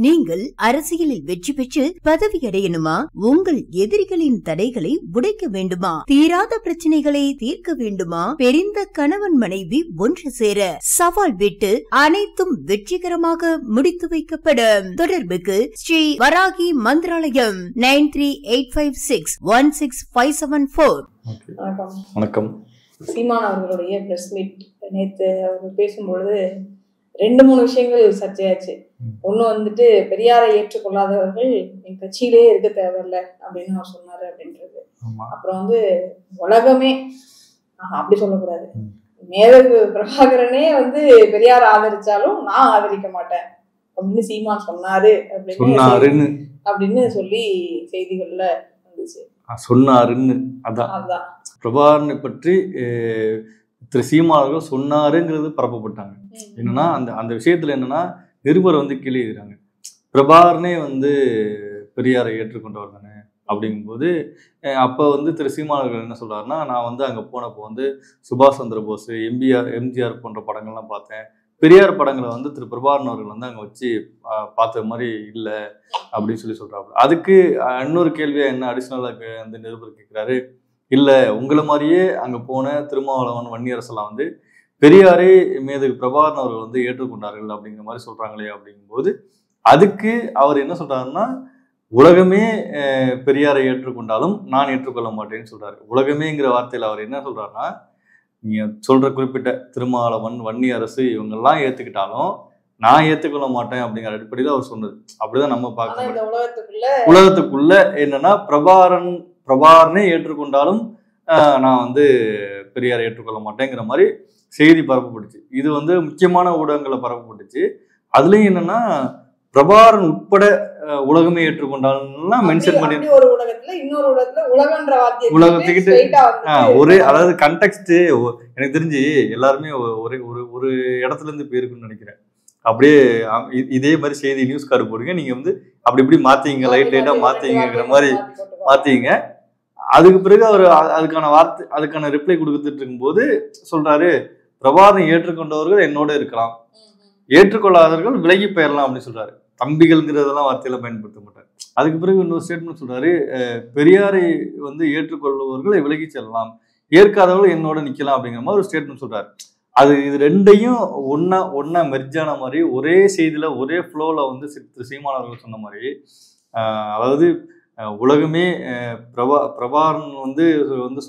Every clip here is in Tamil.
நீங்கள் அரசியலில் வெற்றி பெற்று பதவி அடையணுமா? உங்கள் எதிரிகளின் தடைகளை உடைக்க வேண்டுமா? தீராத பிரச்சனைகளை தீர்க்க வேண்டுமா? பிரிந்த கணவன் மனைவி ஒன்று சேர சவால் விட்டு அனைத்தும் வெற்றிகரமாக முடித்து வைக்கப்படும். தொடர்புக்கு ஸ்ரீ வராகி மந்திராலயம் 9385616574. வணக்கம். சீமான் அவர்களுடைய பிரஸ் மீட் நேற்று அவர் பேசும்பொழுது 2-3 விஷயங்கள் சர்ச்சையாச்சு. ஒண்ணு வந்துட்டு பெரியாரை ஏற்றுக்கொள்ளாதவர்கள் என் கட்சியிலே இருக்க தேவையில்லை அப்படின்னு அவர் சொன்னாரு அப்படின்றது. அப்புறம் வந்து உலகமே அப்படி சொல்லக்கூடாது, மேதகு பிரபாகரனே வந்து பெரியார் ஆதரிச்சாலும் நான் ஆதரிக்க மாட்டேன் அப்படின்னு சீமான் சொன்னாரு அப்படின்னு சொல்லி செய்திகள்ல வந்துச்சு. சொன்னாருன்னு அதான் பிரபாகரனை பற்றி திரு சீமானவர்கள் சொன்னாருங்கிறது பரப்பப்பட்டாங்க. என்னன்னா அந்த விஷயத்துல என்னன்னா நிருபர் வந்து கீழே எழுதுறாங்க, பிரபாகரனே வந்து பெரியாரை ஏற்றுக்கொண்டவர் தானே அப்படிங்கும்போது அப்போ வந்து திரு சீமானவர்கள் என்ன சொல்றாருன்னா, நான் வந்து அங்கே போனப்போ வந்து சுபாஷ் சந்திர போஸ், எம்ஜிஆர் போன்ற படங்கள்லாம் பார்த்தேன், பெரியார் படங்களை வந்து திரு பிரபாகரன் அவர்கள் வந்து அங்கே வச்சு பார்த்த மாதிரி இல்லை அப்படின்னு சொல்றாரு. அதுக்கு இன்னொரு கேள்வியா என்ன அடிஷ்னலாக அந்த நிருபர் கேட்குறாரு, இல்லை உங்களை மாதிரியே அங்கே போன திருமாவளவன், வன்னியரசெல்லாம் வந்து பெரியாரே மேதகு பிரபாகரன் அவர்கள் வந்து ஏற்றுக்கொண்டார்கள் அப்படிங்கிற மாதிரி சொல்றாங்களே அப்படிங்கும்போது அதுக்கு அவர் என்ன சொல்றாருன்னா, உலகமே பெரியாரை ஏற்றுக்கொண்டாலும் நான் ஏற்றுக்கொள்ள மாட்டேன்னு சொல்றாரு. உலகமேங்கிற வார்த்தையில் அவர் என்ன சொல்றாருன்னா, நீங்க சொல்ற குறிப்பிட்ட திருமாவளவன், வன்னியரசு இவங்கெல்லாம் ஏத்துக்கிட்டாலும் நான் ஏத்துக்கொள்ள மாட்டேன் அப்படிங்கிற அடிப்படையில் அவர் சொன்னது. அப்படிதான் நம்ம பார்க்க உலகத்துக்குள்ள என்னன்னா பிரபாகரனே ஏற்றுக்கொண்டாலும் நான் வந்து பெரியாரை ஏற்றுக்கொள்ள மாட்டேங்கிற மாதிரி செய்தி பரப்பப்பட்டுச்சு. இது வந்து முக்கியமான ஊடகங்களை பரப்பப்பட்டுச்சு. அதுலயும் என்னன்னா பிரபாகரன் உட்பட உலகமே ஏற்றுக்கொண்டாலும் மென்ஷன் பண்ணி உலகத்துக்கிட்ட ஒரே, அதாவது கண்டெக்ஸ்ட் எனக்கு தெரிஞ்சு எல்லாருமே ஒரு இடத்துல இருந்து போயிருக்குன்னு நினைக்கிறேன். அப்படியே இதே மாதிரி செய்தி நியூஸ் கார்டு போடுங்க, நீங்க வந்து அப்படி இப்படி மாத்திங்க, லைட்டா மாத்திங்கிற மாதிரி மாத்திங்க. அதுக்கு பிறகு அவர் அதுக்கான ரிப்ளை கொடுத்துட்டு இருக்கும்போது சொல்றாரு, பிரபாகரனை ஏற்றுக்கொண்டவர்கள் என்னோட இருக்கலாம், ஏற்றுக்கொள்ளாதவர்கள் விலகி போயிடலாம் அப்படின்னு சொல்றாரு. தம்பிகள்ங்கிறதெல்லாம் வார்த்தையில பயன்படுத்த மாட்டார். அதுக்கு பிறகு இன்னொரு ஸ்டேட்மெண்ட் சொல்றாரு, பெரியாரை வந்து ஏற்றுக்கொள்பவர்கள் விலகி செல்லலாம், ஏற்காதவர்கள் என்னோட நிக்கலாம் அப்படிங்கிற மாதிரி ஒரு ஸ்டேட்மெண்ட் சொல்றாரு. இது ரெண்டையும் ஒன்னா மெர்ஜான மாதிரி ஒரே செய்தியில ஒரே ஃப்ளோல வந்து சீமானவர்கள் சொன்ன மாதிரி, அதாவது உலகமே பிரபாகரன் வந்து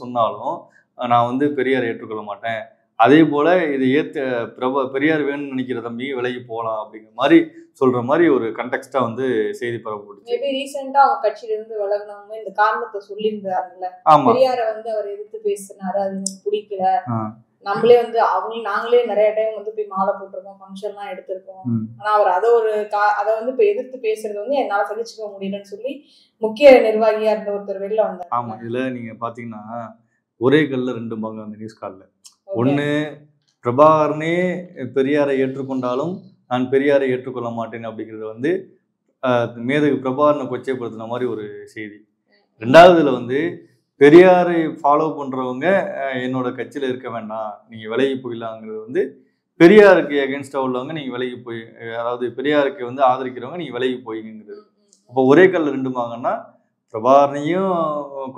சொன்னாலும் நான் வந்து பெரியாரை ஏற்றுக்கொள்ள மாட்டேன், அதே போல இதை பெரியார் வேணும்னு நினைக்கிற தம்பி விலகி போகலாம் அப்படிங்கிற மாதிரி சொல்ற மாதிரி ஒரு கண்டெக்ஸ்டா வந்து செய்தி பரப்பப்பட்டுச்சு. ரீசெண்டா அவங்க கட்சியில இருந்து விலகினவங்க இந்த காரணத்தை சொல்லியிருந்தாங்கல்ல, பெரியாரை வந்து அவர் எதிர்த்து பேசினாரு, அது எனக்கு பிடிக்கல, நம்மளே வந்து நாங்களே நிறைய டைம் வந்து போய் மாலை போட்டிருக்கோம், ஃபங்க்ஷன் எல்லாம் எடுத்திருக்கோம், ஆனா அவர் அதை வந்து இப்ப எதிர்த்து பேசுறது வந்து என்னால சகிச்சுக்க முடியலன்னு சொல்லி முக்கிய நிர்வாகியா இருந்த ஒருத்தர் வெளில வந்தார். ஆமா, இதுல நீங்க பாத்தீங்கன்னா ஒரே கல்ல 2 பாங்க அந்த நியூஸ் கார்டுல. ஒண்ணு, பிரபாகரனே பெரியாரை ஏற்றுக்கொண்டாலும் நான் பெரியாரை ஏற்றுக்கொள்ள மாட்டேன் அப்படிங்கிறது வந்து மேதகு பிரபாகரனை கொச்சைப்படுத்தின மாதிரி ஒரு செய்தி. ரெண்டாவதுல வந்து பெரியாரை ஃபாலோ பண்றவங்க என்னோட கட்சியில இருக்க வேண்டாம், நீங்க விலகி போயிடலாங்கிறது வந்து பெரியாருக்கு எகென்ஸ்டா உள்ளவங்க நீங்க விலகி போய், அதாவது பெரியாருக்கு வந்து ஆதரிக்கிறவங்க நீங்க விலகி போய்ங்கிறது. இப்போ ஒரே கல்ல 2 பாங்கன்னா பிரபாகரனையும்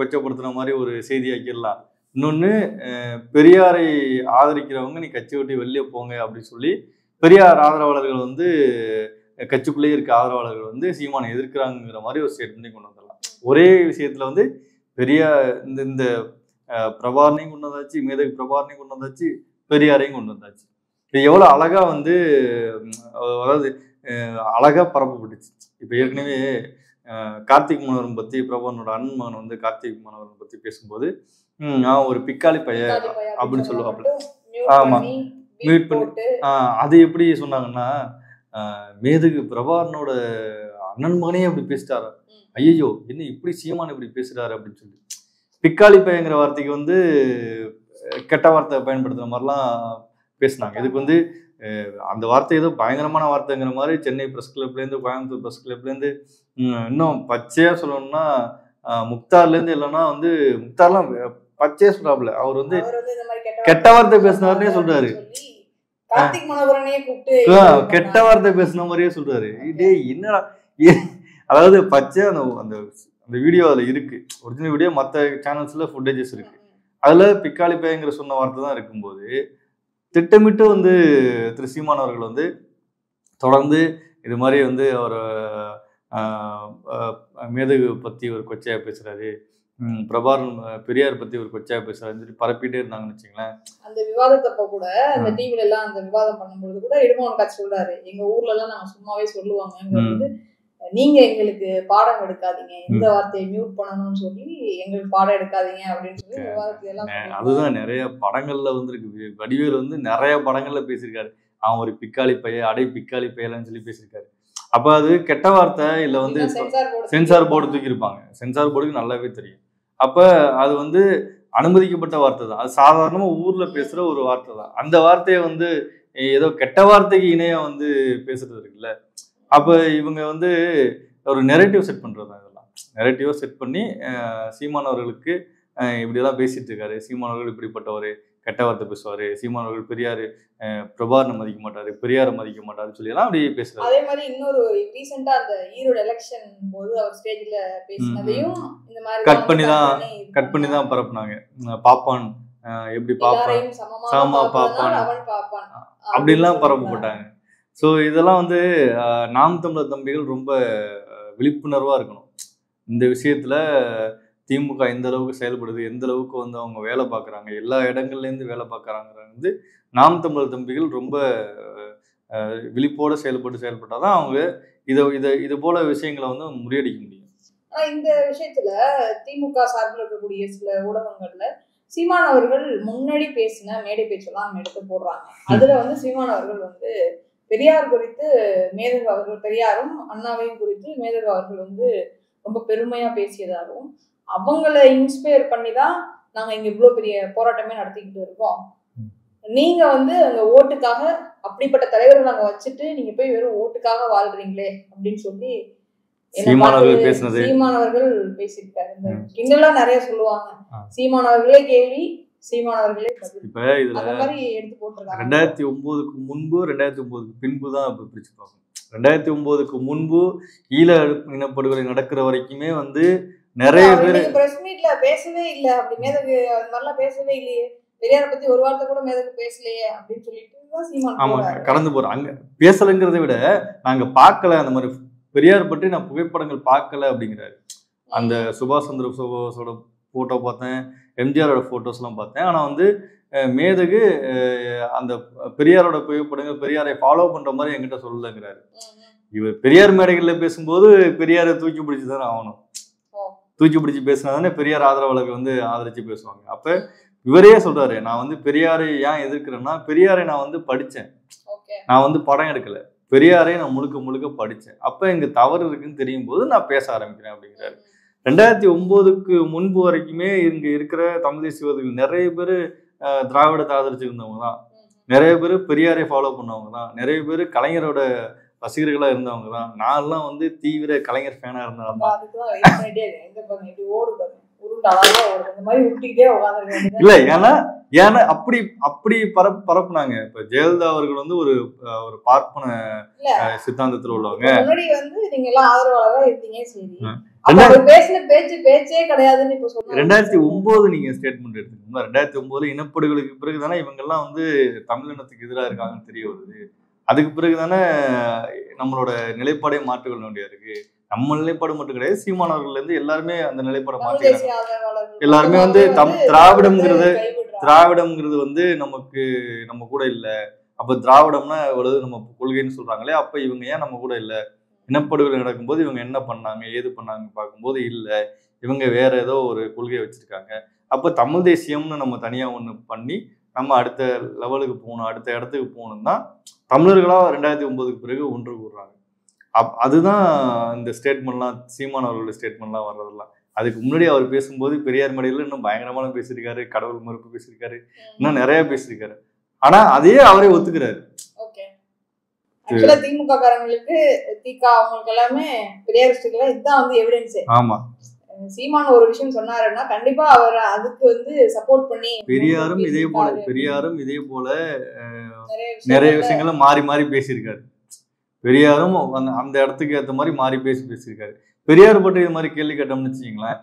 கொச்சைப்படுத்தின மாதிரி ஒரு செய்தி ஆக்கிடலாம், இன்னொன்று பெரியாரை ஆதரிக்கிறவங்க நீ கட்சி விட்டு வெளியே போங்க அப்படின்னு சொல்லி பெரியார் ஆதரவாளர்கள் வந்து கட்சிக்குள்ளேயே இருக்க ஆதரவாளர்கள் வந்து சீமானை எதிர்க்கிறாங்கிற மாதிரி ஒரு ஸ்டேட்மெண்ட் கொண்டு வந்துடலாம். ஒரே விஷயத்துல வந்து பெரியார் இந்த பிரபாகரனையும் கொண்டு வந்தாச்சு, மேதகு பிரபாகரனையும் கொண்டு வந்தாச்சு, பெரியாரையும் கொண்டு வந்தாச்சு. இது எவ்வளோ அழகா வந்து அதாவது அழகா பரப்பப்பட்டுச்சு. இப்போ ஏற்கனவே கார்த்திக் மனோகரன் பத்தி, பிரபாகரனோட அண்ணன் மகன் வந்து கார்த்திக் மனோகரன் பத்தி பேசும்போது நான் ஒரு பிக்காளி பைய அப்படின்னு சொல்லுவாப்புல. ஆமா, மியூட் பண்ணி அது எப்படி சொன்னாங்கன்னா, மேதகு பிரபாகரனோட அண்ணன் மகனே அப்படி பேசிட்டாரா, ஐயோ என்ன இப்படி சீமான் இப்படி பேசுறாரு அப்படின்னு சொல்லி பிக்காளி பையங்கிற வார்த்தைக்கு வந்து கெட்ட வார்த்தை பயன்படுத்துற மாதிரிலாம் பேசினாங்க. இதுக்கு வந்து அந்த வார்த்தை ஏதோ பயங்கரமான வார்த்தைங்கிற மாதிரி சென்னை பிரஸ் கிளப்லேருந்து, கோயம்புத்தூர் பிரஸ் கிளப்லேருந்து, இன்னும் பச்சையா சொல்லணும்னா முக்தார்லேருந்து, இல்லைன்னா வந்து முக்தார்லாம் பச்சையா சொல்றாப்புல, அவர் வந்து கெட்ட வார்த்தை பேசினாருன்னே சொல்றாரு. கார்த்திக் மனோகரனையே கூப்பிட்டு கெட்ட வார்த்தை பேசுன மாதிரியே சொல்றாரு. இதே என்னடா, அதாவது பச்சை அந்த அந்த வீடியோ அதுல இருக்கு, ஒரிஜினல் வீடியோ மற்ற சேனல்ஸ்ல ஃபுட்டேஜஸ் இருக்கு. அதுல பிக்காளி பையங்கிற சொன்ன வார்த்தை தான் இருக்கும்போது திட்டமிட்டு வந்து திரு சீமான் அவர்கள் வந்து தொடர்ந்து இது மாதிரி வந்து அவர் மேதகு பத்தி ஒரு கொச்சையா பேசுறாரு, பிரபாகரன் பெரியார் பத்தி ஒரு கொச்சையா பேசுறாருன்னு சொல்லி பரப்பிட்டே இருந்தாங்கன்னு வச்சுங்களேன். அந்த விவாதத்தப்ப கூட அந்த டிவில எல்லாம் அந்த விவாதம் பண்ணும்போது கூட இடுமோகன் காட்சி சொல்றாரு, எங்க ஊர்ல எல்லாம் நாங்க சும்மாவே சொல்லுவாங்க, நீங்க எங்களுக்கு பாடம் எடுக்காதீங்க, இந்த வார்த்தையை மியூட் பண்ணணும்னு சொல்லி எங்களுக்கு பாடம் எடுக்காதீங்க அப்படின்னு சொல்லி விவாதத்துல எல்லாம். அதுதான் நிறைய படங்கள்ல வந்து இருக்கு. வடிவேல் வந்து நிறைய படங்கள்ல பேசியிருக்காரு, அவன் ஒரு பிக்காளி பையன், அடை பிக்காளி பையலன்னு சொல்லி பேசியிருக்காரு. அப்ப அது கெட்ட வார்த்தை இல்ல வந்து சென்சார் போர்டு தூக்கியிருப்பாங்க. சென்சார் போர்டுக்கு நல்லாவே தெரியும். அப்ப அது வந்து அனுமதிக்கப்பட்ட வார்த்தை தான், அது சாதாரணமா ஊர்ல பேசுற ஒரு வார்த்தை தான். அந்த வார்த்தையை வந்து ஏதோ கெட்ட வார்த்தைக்கு இணையா வந்து பேசுறது இருக்குல்ல. அப்ப இவங்க வந்து ஒரு நெரேட்டிவ் செட் பண்றது, இதெல்லாம் நெரேட்டிவா செட் பண்ணி சீமான் அவர்களுக்கு இப்படியெல்லாம் பேசிட்டு இருக்காரு, சீமான் அவர்கள் இப்படிப்பட்டவர், கெட்ட வார்த்தை பேசுவாரு, சீமான் அவர்கள் பெரியாரு பிரபாகரனை மதிக்க மாட்டாரு, பெரியாரை மதிக்க மாட்டாருன்னு சொல்லி எல்லாம் அப்படி பேசுறாரு. அதே மாதிரி இன்னொரு ரீசெண்டா அந்த ஈரோடு எலெக்ஷன் போது அவர் ஸ்டேஜ்ல பேசினதையும் இந்த மாதிரி கட் பண்ணி தான் பரப்புனாங்க. பாப்பான் எப்படி பாப்பான், சாமா பாப்பான் அப்படின்லாம் பரப்பு போட்டாங்க. ஸோ இதெல்லாம் வந்து நாம் தமிழர் தம்பிகள் ரொம்ப விழிப்புணர்வா இருக்கணும் இந்த விஷயத்துல. திமுக எந்த அளவுக்கு செயல்படுது, எந்த அளவுக்கு வந்து அவங்க வேலை பார்க்குறாங்க, எல்லா இடங்கள்லேருந்து வேலை பார்க்குறாங்க வந்து நாம் தமிழர் தம்பிகள் ரொம்ப விழிப்போட செயல்பட்டால் தான் அவங்க இது போல விஷயங்களை வந்து முறியடிக்க முடியும். ஆனால் இந்த விஷயத்துல திமுக சார்பில் இருக்கக்கூடிய சில ஊடகங்கள்ல சீமான் அவர்கள் முன்னாடி பேசின மேடை பேச்செல்லாம் நம்ம எடுத்து போடுறாங்க. அதுல வந்து சீமான் அவர்கள் வந்து பெரியார் குறித்து மேதகு அவர்கள், பெரியாரும் அண்ணாவையும் குறித்து மேதகு அவர்கள் வந்து ரொம்ப பெருமையா பேசியதாகவும், அவங்கள இன்ஸ்பயர் பண்ணி தான் நாங்க இங்க இவ்வளவு பெரிய போராட்டமே நடத்திக்கிட்டு இருக்கோம், நீங்க வந்து அங்க ஓட்டுக்காக அப்படிப்பட்ட தலைவர்கள் நாங்க வச்சுட்டு நீங்க போய் வெறும் ஓட்டுக்காக வாழ்றீங்களே அப்படின்னு சொல்லி சீமானவர்கள் பேசியிருக்காரு. இந்த கிண்டெல்லாம் நிறைய சொல்லுவாங்க, சீமானவர்களே கேள்வி, சீமானவர்களே இப்ப இதுல 2009க்கு முன்பு 2009க்கு பின்பு தான் இப்ப பிரிச்சு பார்க்கணும். 2009க்கு முன்பு ஈழ இனப்படுகொலை நடக்கிற வரைக்குமே வந்து நிறைய பேர் பிரஸ் மீட்ல பேசவே இல்ல, அப்படி மேதகு அந்த மாதிரிலாம் பேசவே இல்லையே, பெரியாரை பத்தி ஒரு வார்த்தை கூட மேதகு பேசலையே அப்படின்னு சொல்லிட்டு சீமான் கடந்து போறோம். அங்க பேசலைங்கிறத விட நாங்க பார்க்கல, அந்த மாதிரி பெரியார் பற்றி நான் புகைப்படங்கள் பார்க்கல அப்படிங்கிறாரு. அந்த சுபாஷ் சந்திர போஸோட போட்டோ பார்த்தேன், எம்ஜிஆரோட போட்டோஸ்லாம் பார்த்தேன், ஆனா வந்து மேதகு அந்த பெரியாரோட புகைப்படங்கள் பெரியாரை ஃபாலோ பண்ற மாதிரி என்கிட்ட சொல்லலைங்கிறாரு. இவர் பெரியார் மேடைகள்ல பேசும்போது பெரியாரை தூக்கி பிடிச்சி தானே ஆகணும், தூக்கி பிடிச்சி பேசினா தானே பெரியார் ஆதரவாளர்கள் வந்து ஆதரிச்சு பேசுவாங்க. அப்ப இவரே சொல்றாரு, நான் வந்து பெரியாரை ஏன் எதிர்க்கிறேன்னா, பெரியாரை நான் வந்து படித்தேன், நான் வந்து படம் எடுக்கல, பெரியாரை நான் முழுக்க படித்தேன், அப்போ இங்கே தவறு இருக்குன்னு தெரியும் போது நான் பேச ஆரம்பிக்கிறேன் அப்படிங்கிறாரு. 2009க்கு முன்பு வரைக்குமே இங்கே இருக்கிற தமிழ் தேசியவாதிகள் நிறைய பேர் திராவிடத்தை ஆதரிச்சிருந்தவங்க தான், நிறைய பேர் பெரியாரை ஃபாலோ பண்ணவங்க தான், நிறைய பேர் கலைஞரோட ரசிகர்களாக இருந்தவங்க தான். நான்லாம் வந்து தீவிர கலைஞர் ஃபேனாக இருந்தவங்க தான். இல்ல ஏன்னா அப்படி பரப்புனாங்க. இப்ப ஜெயலலிதா அவர்கள் வந்து ஒரு பார்ப்பன சித்தாந்தத்துல உள்ளவங்க. 2009 நீங்க ஸ்டேட்மெண்ட் எடுத்துக்கோங்க. 2009 இனப்படுகளுக்கு பிறகுதானே இவங்க எல்லாம் வந்து தமிழினத்துக்கு எதிராக இருக்காங்கன்னு தெரிய வருது. அதுக்கு பிறகுதானே நம்மளோட நிலைப்பாடே மாற்றிக்கொள்ள வேண்டியா இருக்கு. நம்ம நிலைப்பாடு மட்டும் கிடையாது, சீமானவர்கள் இருந்து எல்லாருமே அந்த நிலைப்பாடை மாற்றிக்கிறாங்க. எல்லாருமே வந்து திராவிடம்ங்கிறது வந்து நம்ம கூட இல்லை, அப்ப திராவிடம்னா எவ்வளவு நம்ம கொள்கைன்னு சொல்றாங்களே, அப்ப இவங்க ஏன் நம்ம கூட இல்லை, இனப்படுகொலை நடக்கும்போது இவங்க என்ன பண்ணாங்க ஏது பண்ணாங்க பார்க்கும்போது இல்லை, இவங்க வேற ஏதோ ஒரு கொள்கையை வச்சிருக்காங்க. அப்ப தமிழ் தேசியம்னு நம்ம தனியா ஒண்ணு பண்ணி நம்ம அடுத்த லெவலுக்கு போகணும், அடுத்த இடத்துக்கு போகணும்னா தமிழர்களா 2009க்கு பிறகு ஒன்று கூடுறாங்க. அதுதான் இந்த ஸ்டேட்மெண்ட்லாம், சீமான் அவர்களோட ஸ்டேட்மெண்ட்லாம் வர்றதெல்லாம். அதுக்கு முன்னாடி அவர் பேசும்போது பெரியார் மேடையில் இன்னும் பயங்கரமான பேசியிருக்காரு, கடவுள் மறுப்பு பேசியிருக்காரு, இன்னும் நிறைய பேசியிருக்காரு. ஆனா அதையே அவரே ஒத்துக்கிறாரு. திமுக காரங்களுக்கு அவங்களுக்கு எல்லாமே பெரியாரிஸ்டுகளா இதுதான் வந்து எவிடன்ஸ். ஆமா, சீமான் ஒரு விஷயம் சொன்னாருன்னா கண்டிப்பா அவர் அதுக்கு வந்து சப்போர்ட் பண்ணி பெரியாரும் இதே போல நிறைய விஷயங்களை மாறி மாறி பேசியிருக்காரு. பெரியாரும் அந்த இடத்துக்கு ஏற்ற மாதிரி மாறி பேசியிருக்காரு. பெரியார் பற்றி இது மாதிரி கேள்வி கேட்டோம்னு வச்சுக்கிங்களேன்,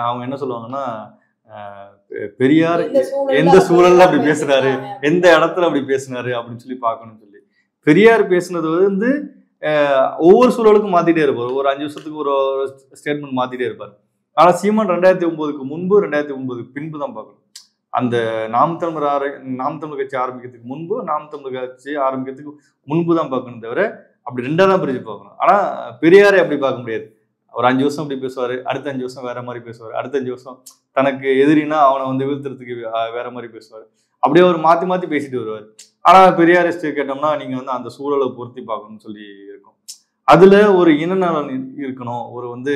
அவங்க என்ன சொல்லுவாங்கன்னா, பெரியார் எந்த சூழல்ல அப்படி பேசுறாரு, எந்த இடத்துல அப்படி பேசினாரு அப்படின்னு சொல்லி பார்க்கணும்னு சொல்லி. பெரியார் பேசுனது வந்து ஒவ்வொரு சூழலுக்கும் மாத்திட்டே இருப்பார். ஒரு 5 வருஷத்துக்கு ஒரு ஸ்டேட்மெண்ட் மாத்திட்டே இருப்பார். ஆனா சீமான் 2009க்கு முன்பு 2009க்கு பின்பு தான் பார்க்கணும். அந்த நாம் தமிழர் கட்சி ஆரம்பிக்கிறதுக்கு முன்பு, நாம் தமிழர் கட்சி ஆரம்பிக்கிறதுக்கு முன்பு தான் பார்க்கணும் தவிர அப்படி ரெண்டா தான் பிரிச்சு பார்க்கணும். ஆனா பெரியாரை அப்படி பார்க்க முடியாது. ஒரு 5 வருஷம் அப்படி பேசுவாரு, அடுத்த 5 வருஷம் வேற மாதிரி பேசுவாரு, அடுத்த 5 வருஷம் தனக்கு எதிரினா அவனை வந்து வீழ்த்துறதுக்கு வேற மாதிரி பேசுவாரு. அப்படியே அவர் மாத்தி மாத்தி பேசிட்டு வருவார். ஆனா பெரியாரிஸ்ட் கேட்டோம்னா நீங்க வந்து அந்த சூழலை பொருத்தி பார்க்கணும்னு சொல்லி இருக்கும். அதுல ஒரு இனநலன் இருக்கணும், ஒரு வந்து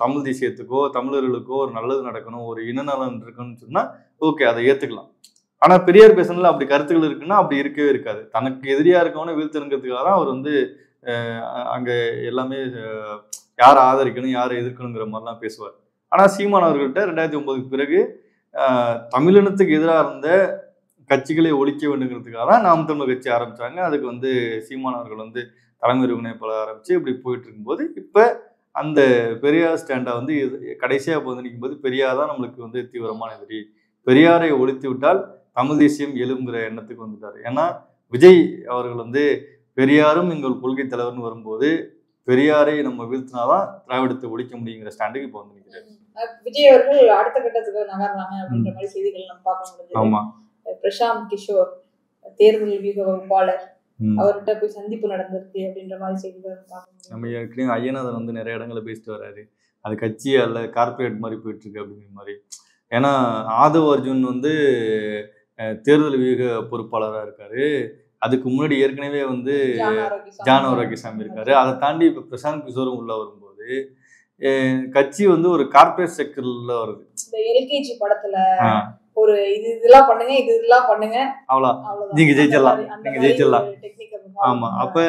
தமிழ் தேசியத்துக்கோ தமிழர்களுக்கோ ஒரு நல்லது நடக்கணும், ஒரு இனநலன் இருக்குன்னு சொன்னா ஓகே, அதை ஏத்துக்கலாம். ஆனா பெரியார் பேசுனதுல அப்படி கருத்துக்கள் இருக்குன்னா அப்படி இருக்கவே இருக்காது. தனக்கு எதிரியா இருக்கவன வீழ்த்தணுங்கிறதுக்காக தான் அவர் வந்து அங்க எல்லாமே யாரை ஆதரிக்கணும் யாரை எதிர்க்கணுங்கிற மாதிரிலாம் பேசுவார். ஆனா சீமான் அவர்கள்ட்ட 2009க்கு பிறகு தமிழினத்துக்கு எதிராக இருந்த கட்சிகளை ஒழிக்க வேண்டுங்கிறதுக்காக தான் நாம் தமிழர் கட்சி ஆரம்பிச்சாங்க. அதுக்கு வந்து சீமான் அவர்கள் வந்து தலைமை ஒருங்கிணைப்பாளர் ஆரம்பிச்சு இப்படி போயிட்டு இருக்கும்போது இப்ப அந்த பெரியார் ஸ்டாண்டை வந்து கடைசியா வந்து நிற்கும்போது பெரியார் தான் நம்மளுக்கு வந்து தீவிரமான எதிரி, பெரியாரை ஒழித்து விட்டால் தமிழ் தேசியம் எழுங்கிற எண்ணத்துக்கு வந்துட்டாரு. ஏன்னா விஜய் அவர்கள் வந்து பெரியாரும் எங்கள் கொள்கை தலைவர்னு வரும்போது பெரியாரை நம்ம வீழ்த்தினாதான் திராவிடத்தை ஒழிக்க முடியுங்கிற ஸ்டாண்டுக்கு இப்போ வந்து நிற்கிறாரு. விஜய் அவர்கள் அடுத்த கட்டத்துக்கு நகர்றாங்க அப்படின்ற மாதிரி செய்திகள் நம்ம பார்க்க முடியுது. ஆமா, பிரசாந்த் கிஷோர் தேர்தல் வியூக வகுப்பாளர் அவர்கிட்ட போய் சந்திப்பு நடந்திருக்கு அப்படின்ற மாதிரி செய்திகள் பார்க்க முடியும். நம்ம ஏற்கனவே ஐயநாதன் வந்து நிறைய இடங்களை பேசிட்டு வர்றாரு, அது கட்சி அல்ல கார்பரேட் மாதிரி போயிட்டு இருக்கு அப்படிங்கிற மாதிரி. ஏன்னா ஆதவ் அர்ஜுன் வந்து தேர்தல் வியூக பொறுப்பாளராக இருக்காரு. அதுக்கு முன்னாடி ஏற்கனவே வந்து ஜான் ஆரோக்கியசாமி இருக்காரு. அதை தாண்டி இப்ப பிரசாந்த் கிஷோரும் உள்ள வரும்போது கட்சி வந்து ஒரு கார்பரேட் செக்டர்ல வருது. இந்த எல்கேஜி படத்துல ஒரு இதெல்லாம் பண்ணுங்க இதெல்லாம் பண்ணுங்க அவ்வளவு நீங்க ஜெயிச்சிடலாம். ஆமா, அப்ப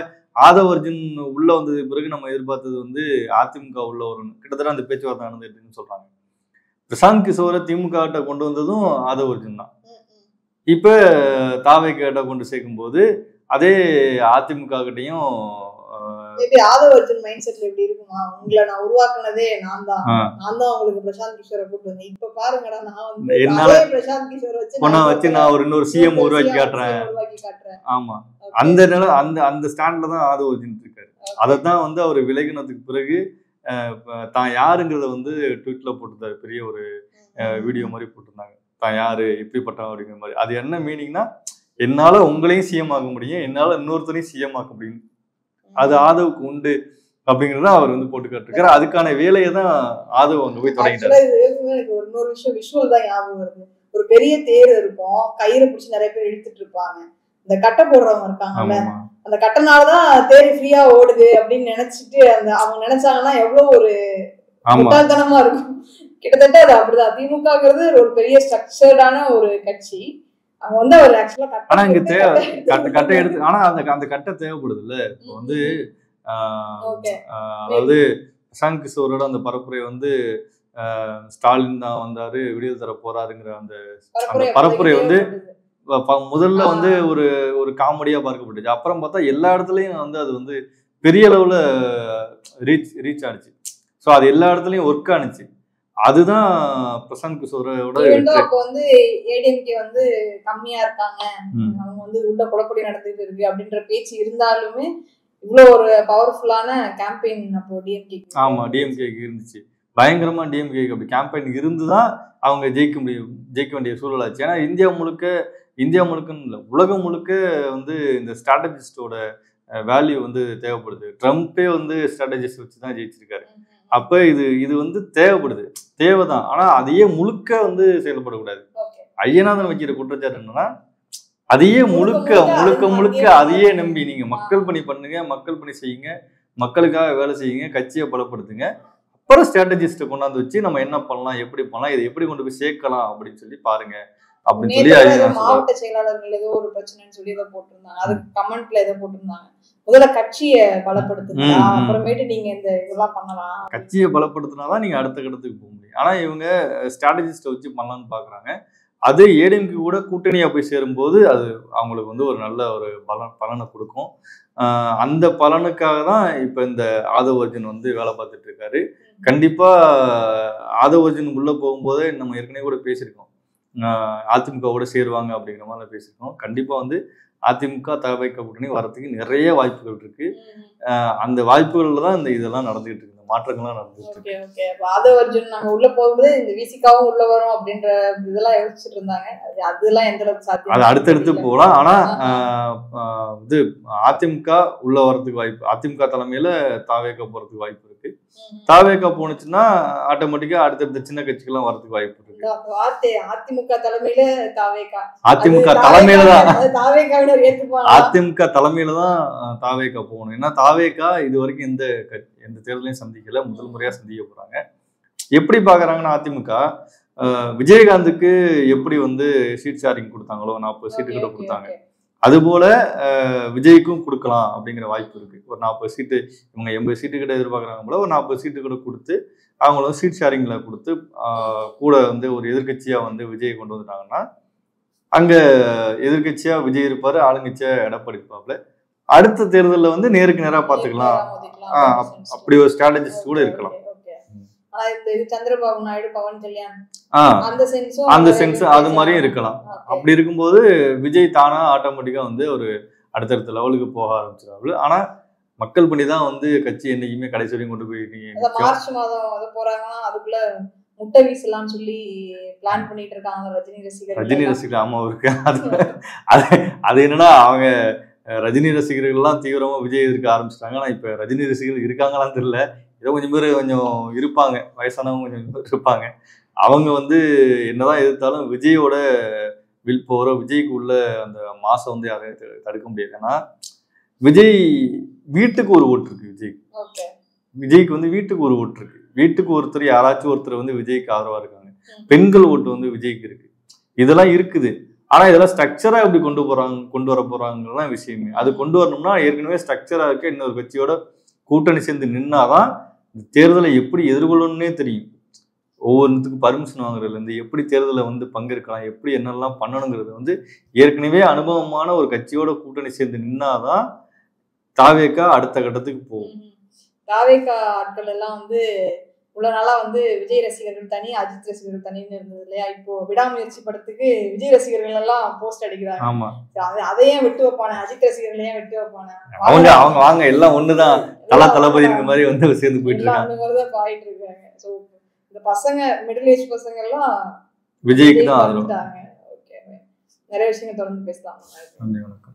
ஆதவ் அர்ஜுன் உள்ள வந்ததுக்கு பிறகு நம்ம எதிர்பார்த்தது வந்து அதிமுக உள்ள வரணும். கிட்டத்தட்ட அந்த பேச்சுவார்த்தை நடந்துட்டுன்னு சொல்றாங்க. பிரசாந்த் கிஷோரை திமுக கிட்ட கொண்டு வந்ததும் ஆதவ் அர்ஜுன் தான். இப்ப தாவேகிட்ட கொண்டு சேர்க்கும் போது அதே அதிமுக கிட்டையும் ஆதவ் அர்ஜுன் மைண்ட் செட்ல எப்படி இருக்குமா, உங்களை நான் உருவாக்குனதே நான் தான் உங்களுக்கு பிரசாந்த் கிஷோரை கூட்டு வந்தேன், இப்ப பாருங்கடா நான் வந்து என்னால பிரசாந்த் கிஷோரை வச்சு நான் ஒரு இன்னொரு சிஎம் உருவாக்கி காட்டுறேன். ஆமா, அந்த நிலை அந்த ஸ்டாண்ட்ல தான் ஆதவ் அர்ஜுன் இருக்காரு. அதைத்தான் வந்து அவர் விலகினதுக்கு பிறகு தான் யாருங்கிறத வந்து ட்வீட்ல போட்டிருந்தாரு. பெரிய ஒரு வீடியோ மாதிரி போட்டிருந்தாங்க, தான் யாரு எப்படிப்பட்டவன் அப்படிங்கிற மாதிரி. அது என்ன மீனிங்னா, என்னால உங்களையும் சிஎம் ஆக்க முடியும், என்னால இன்னொருத்தரையும் சிஎம் ஆக்க முடியும், அது ஆதவுக்கு உண்டு அப்படிங்கறத அவர் வந்து போட்டு காட்டிருக்காரு. அதுக்கான வேலையை தான் ஆதவ் அங்க போய் தொடங்கிட்டாரு. எனக்கு ஒரு இன்னொரு விஷயம் விஷுவல் தான் ஞாபகம் வருது. ஒரு பெரிய தேர் இருக்கும், கயிறு பிடிச்சி நிறைய பேர் இழுத்துட்டு இருப்பாங்க, இந்த கட்டை போடுறவங்க இருக்காங்கல்ல, அந்த கட்டனாலதான் தேர் ஃப்ரீயா ஓடுது அப்படின்னு நினைச்சிட்டு அவங்க நினைச்சாங்கன்னா எவ்வளவு ஒரு முட்டாள்தனமா இருக்கும். கிட்டத்தட்ட அது அப்படிதான். திமுகங்கிறது ஒரு பெரிய ஸ்ட்ரக்சர்டான ஒரு கட்சி. அவங்க வந்து அவர் ஆக்சுவலா ஆனா இங்க கட்டை எடுத்து, ஆனா அந்த கட்டை தேவைப்படுது இல்ல. இப்போ வந்து அதாவது பிரசாந்த் கிஷோரோட அந்த பரப்புரை வந்து ஸ்டாலின் தான் வந்தாரு விடுதலை தர போறாருங்கிற அந்த பரப்புரை வந்து முதல்ல வந்து ஒரு காமெடியா பார்க்கப்பட்டுச்சு. அப்புறம் பார்த்தா எல்லா இடத்துலயும் வந்து அது வந்து பெரிய அளவுல ரீச் ஆனிச்சு. ஸோ அது எல்லா இடத்துலயும் ஒர்க் ஆனிச்சு. அதுதான் பிரசாந்த் கிஷோரோட வந்து ஏடிஎம்கே வந்து கம்மியா இருக்காங்க, அவங்க வந்து உள்ள குழப்படி நடந்துட்டு இருக்கு அப்படின்ற பேச்சு இருந்தாலுமே இவ்வளவு ஒரு பவர்ஃபுல்லான கேம்பெயின் அப்போ டிஎம்கே. ஆமா, டிஎம்கேக்கு இருந்துச்சு, பயங்கரமா டிஎம்கேக்கு அப்படி கேம்பெயின் இருந்துதான் அவங்க ஜெயிக்க வேண்டிய சூழலாச்சு. ஏன்னா இந்தியா முழுக்கன்னு இல்லை, உலகம் முழுக்க வந்து இந்த ஸ்ட்ராட்டஜிஸ்டோட வேல்யூ வந்து தேவைப்படுது. ட்ரம்ப்பே வந்து ஸ்ட்ராட்டஜிஸ்ட் வச்சு தான் ஜெயிச்சிருக்காரு. அப்ப இது வந்து தேவைதான். ஆனா அதையே முழுக்க வந்து செயல்படக்கூடாது. ஐயநாதன் வைக்கிற குற்றச்சாட்டு என்னன்னா, அதையே முழுக்க அதையே நம்பி நீங்க மக்கள் பணி பண்ணுங்க, மக்கள் பணி செய்யுங்க, மக்களுக்காக வேலை செய்யுங்க, கட்சியை பலப்படுத்துங்க, அப்புறம் ஸ்ட்ராட்டஜிஸ்ட கொண்டாந்து வச்சு நம்ம என்ன பண்ணலாம், எப்படி பண்ணலாம், இதை எப்படி கொண்டு போய் சேர்க்கலாம் அப்படின்னு சொல்லி பாருங்க அப்படின்னு சொல்லி மாவட்ட செயலாளர்கள் ஏதோ ஒரு பிரச்சனைன்னு சொல்லி இதை போட்டிருந்தாங்க. அதுக்கு கமெண்ட்ல ஏதோ போட்டிருந்தாங்க, முதல்ல கட்சியை பலப்படுத்துங்க, அப்புறமேட்டு நீங்க இந்த இதெல்லாம் பண்ணலாம். கட்சியை பலப்படுத்தினாதான் நீங்க அடுத்த கட்டத்துக்கு போக முடியும். ஆனா இவங்க ஸ்ட்ராட்டஜிஸ்ட வச்சு பண்ணலாம்னு பாக்குறாங்க. அது ஏடிஎம்கே கூட கூட்டணியா போய் சேரும்போது அது அவங்களுக்கு வந்து ஒரு நல்ல ஒரு பலனை கொடுக்கும். அந்த பலனுக்காக தான் இப்ப இந்த ஆதவ் அர்ஜுன் வந்து வேலை பார்த்துட்டு இருக்காரு. கண்டிப்பா ஆதவ் அர்ஜுன் உள்ள போகும்போதே நம்ம ஏற்கனவே கூட பேசியிருக்கோம். அதிமுகவோட சேருவாங்க அப்படிங்கிற மாதிரி பேசியிருக்கோம். கண்டிப்பா வந்து அதிமுக தவிக கூட்டணி வரதுக்கு நிறைய வாய்ப்புகள் இருக்கு. அந்த வாய்ப்புகள்ல தான் இந்த இதெல்லாம் நடந்துகிட்டு இருக்கு, இந்த மாற்றங்கள்லாம் நடந்துட்டு இருக்கு. ஆதவ் அர்ஜுன் நாங்க உள்ள போகும்போது இந்த விசிகாவும் உள்ள வரும் அப்படின்ற இதெல்லாம் யோசிச்சுட்டு இருந்தாங்க. அதெல்லாம் எந்த அளவுக்கு சாத்தியம், அது அடுத்தடுத்து போகலாம். ஆனா இது அதிமுக உள்ள வரதுக்கு வாய்ப்பு, அதிமுக தலைமையில தாவேகா போறதுக்கு வாய்ப்பு இருக்கு. தாவேகா போனுச்சுன்னா ஆட்டோமேட்டிக்கா அடுத்தடுத்த சின்ன கட்சிகள்லாம் வரதுக்கு வாய்ப்பு இருக்கு. அதிமுக தலைமையில தாவேகா, அதிமுக தலைமையில தான் தாவேகாவினர் ஏத்துப்பாங்க. அதிமுக தலைமையில தான் தாவேகா போகணும். ஏன்னா தாவேகா இது வரைக்கும் எந்த தேர்தலையும் சந்திக்கல, முதல் முறையா சந்திக்க போறாங்க. எப்படி பாக்குறாங்கன்னா அதிமுக விஜயகாந்துக்கு எப்படி வந்து சீட் ஷேரிங் கொடுத்தாங்களோ 40 சீட்டு கிட்ட கொடுத்தாங்க, அது போல விஜய்க்கும் கொடுக்கலாம் அப்படிங்கிற வாய்ப்பு இருக்கு. ஒரு 40 சீட்டு, இவங்க 80 சீட்டு கிட்ட எதிர்பார்க்குறாங்க போல, ஒரு 40 சீட்டு கிட்ட கொடுத்து அவங்களும் சீட் ஷேரிங்ல கொடுத்து கூட வந்து ஒரு எதிர்கட்சியா வந்து விஜய் கொண்டு வந்துட்டாங்கன்னா அங்க எதிர்கட்சியா விஜய் இருப்பாரு, ஆளுங்கட்சியா எடப்பாடி இருப்பாப்ல. அடுத்த தேர்தலில் வந்து நேருக்கு நேரா பாத்துக்கலாம், அப்படி ஒரு ஸ்ட்ராட்டஜிஸ் கூட இருக்கலாம். சந்திரபாபு நாயுடு, பவன் கல்யாண் அந்த சென்ஸ் அது மாதிரியும் இருக்கலாம். அப்படி இருக்கும்போது விஜய் தானா ஆட்டோமேட்டிக்கா வந்து ஒரு அடுத்தடுத்த லெவலுக்கு போக ஆரம்பிச்சிடாரு. ஆனா மக்கள் பண்ணி தான் வந்து கட்சி என்னைக்குமே கடைசி வரையும் கொண்டு போய் மார்ச் மாதம் போறாங்கன்னா அதுக்குள்ள முட்டை வீசலாம்னு சொல்லி பிளான் பண்ணிட்டு இருக்காங்க ரஜினி ரசிகர்கள். ஆமா இருக்கு. அது என்னன்னா அவங்க ரஜினி ரசிகர்கள் எல்லாம் தீவிரமா விஜய் எதிர்க்க ஆரம்பிச்சிட்டாங்க. ஆனா இப்ப ரஜினி ரசிகர்கள் இருக்காங்களான்னு தெரியல, ஏதோ கொஞ்சம் பேர் கொஞ்சம் இருப்பாங்க, வயசானவங்க கொஞ்சம் பேர் இருப்பாங்க. அவங்க வந்து என்னதான் எதிர்த்தாலும் விஜயோட வில் போற விஜய்க்கு உள்ள அந்த மாசம் வந்து யாரையும் தடுக்க முடியாது. ஏன்னா விஜய் வீட்டுக்கு ஒரு ஓட்டு இருக்கு. விஜய்க்கு வந்து வீட்டுக்கு ஒரு ஓட்டு இருக்கு. வீட்டுக்கு ஒருத்தர் யாராச்சும் ஒருத்தர் வந்து விஜய்க்கு ஆதரவா இருக்காங்க. பெண்கள் ஓட்டு வந்து விஜய்க்கு இருக்கு. இதெல்லாம் இருக்குது. ஆனா இதெல்லாம் ஸ்ட்ரக்சரா எப்படி கொண்டு வர போறாங்கலாம் விஷயமே. அது கொண்டு வரணும்னா ஏற்கனவே ஸ்ட்ரக்சரா இருக்க இன்னொரு கட்சியோட கூட்டணி சேர்ந்து நின்னாதான் தேர்தலை எப்படி எதிர்கொள்ளணும்னே தெரியும். ஒவ்வொன்றுத்துக்கு பர்மிஷன் வாங்குறதுல இருந்து எப்படி தேர்தலை வந்து பங்கேற்கலாம், எப்படி என்னெல்லாம் பண்ணணுங்கிறது வந்து ஏற்கனவே அனுபவமான ஒரு கட்சியோட கூட்டணி சேர்ந்து நின்னாதான் தாவேகா அடுத்த கட்டத்துக்கு போகும். தாவேகா ஆட்கள் எல்லாம் வந்து இவ்வளவு நாளா வந்து விஜய் ரசிகர்கள் தனி, அஜித் ரசிகர்கள் தனின்னு இருந்தது இல்லையா? இப்போ விடாமுயற்சி படத்துக்கு விஜய் ரசிகர்கள் எல்லாம் போஸ்ட் அடிக்கிறாங்க. ஆமா, அதையும் விட்டு வைப்பானே, அஜித் ரசிகர்கள் ஏன் விட்டு வைப்பானே? அவங்க வாங்க எல்லாம் ஒண்ணுதான், தளபதி மாதிரி வந்து சேர்ந்து போயிட்டு இருக்காங்க. அந்த மாதிரிதான் பாயிட்டு இருக்காங்க. சோ இந்த பசங்க மிடில் ஏஜ் பசங்க எல்லாம் விஜய்க்கு தான் ஆதரவு. நிறைய விஷயங்கள் தொடர்ந்து பேசலாம். நன்றி, வணக்கம்.